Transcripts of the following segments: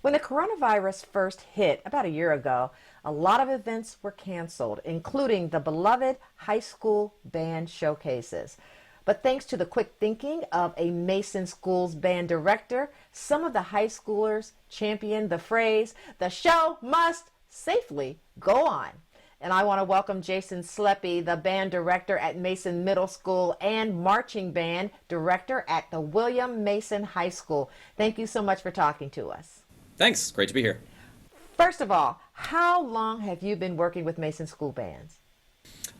When the coronavirus first hit about a year ago, a lot of events were canceled, including the beloved high school band showcases. But thanks to the quick thinking of a Mason Schools band director, some of the high schoolers championed the phrase, "The show must safely go on." And I want to welcome Jason Sleppy, the band director at Mason Middle School and marching band director at the William Mason High School. Thank you so much for talking to us. Thanks. Great to be here. First of all, how long have you been working with Mason School bands?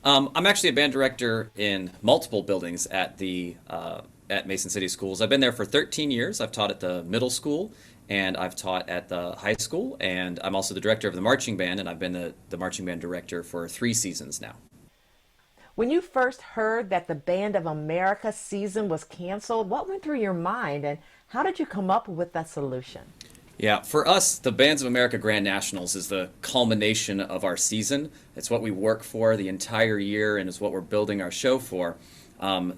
I'm actually a band director in multiple buildings at Mason City Schools. I've been there for 13 years. I've taught at the middle school and I've taught at the high school, and I'm also the director of the marching band, and I've been the marching band director for 3 seasons now. When you first heard that the Band of America season was canceled, what went through your mind and how did you come up with that solution? Yeah, for us, the Bands of America Grand Nationals is the culmination of our season. It's what we work for the entire year and is what we're building our show for.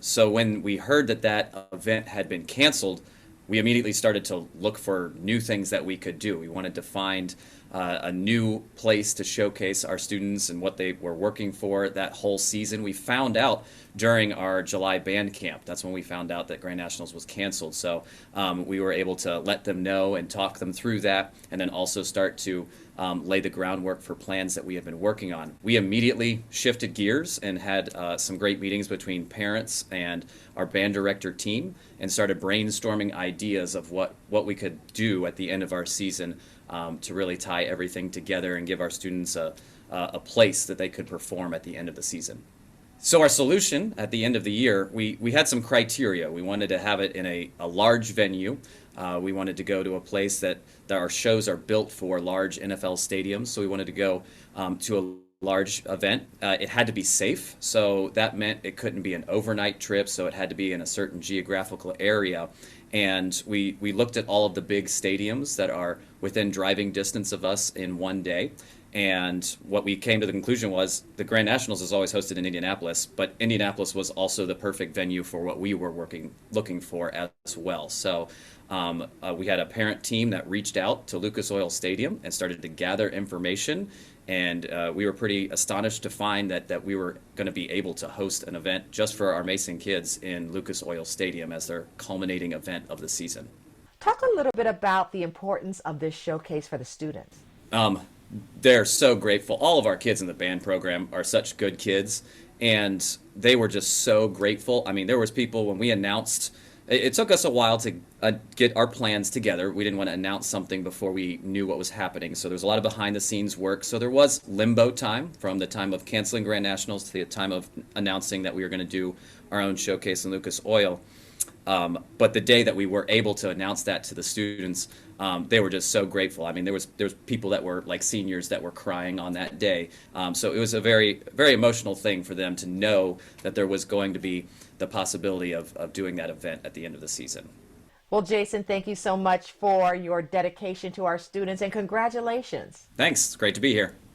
So when we heard that that event had been canceled, we immediately started to look for new things that we could do. We wanted to find a new place to showcase our students and what they were working for that whole season. We found out during our July band camp. That's when we found out that Grand Nationals was canceled. So we were able to let them know and talk them through that, and then also start to lay the groundwork for plans that we have been working on. We immediately shifted gears and had some great meetings between parents and our band director team and started brainstorming ideas of what we could do at the end of our season to really tie everything together and give our students a place that they could perform at the end of the season. So our solution at the end of the year, we had some criteria. We wanted to have it in a large venue. We wanted to go to a place that our shows are built for, large NFL stadiums. So we wanted to go to a large event. It had to be safe. So that meant it couldn't be an overnight trip. So it had to be in a certain geographical area. And we looked at all of the big stadiums that are within driving distance of us in one day. And what we came to the conclusion was the Grand Nationals is always hosted in Indianapolis, but Indianapolis was also the perfect venue for what we were looking for as well. So we had a parent team that reached out to Lucas Oil Stadium and started to gather information. And we were pretty astonished to find that we were going to be able to host an event just for our Mason kids in Lucas Oil Stadium as their culminating event of the season. Talk a little bit about the importance of this showcase for the students. They're so grateful. All of our kids in the band program are such good kids, and they were just so grateful. I mean, there was people when we announced. It took us a while to get our plans together. We didn't want to announce something before we knew what was happening. So there was a lot of behind-the-scenes work. So there was limbo time from the time of canceling Grand Nationals to the time of announcing that we were going to do our own showcase in Lucas Oil. But the day that we were able to announce that to the students, they were just so grateful. I mean, there was people that were like seniors that were crying on that day. So it was a very, very emotional thing for them to know that there was going to be the possibility of doing that event at the end of the season. Well, Jason, thank you so much for your dedication to our students and congratulations. Thanks. It's great to be here.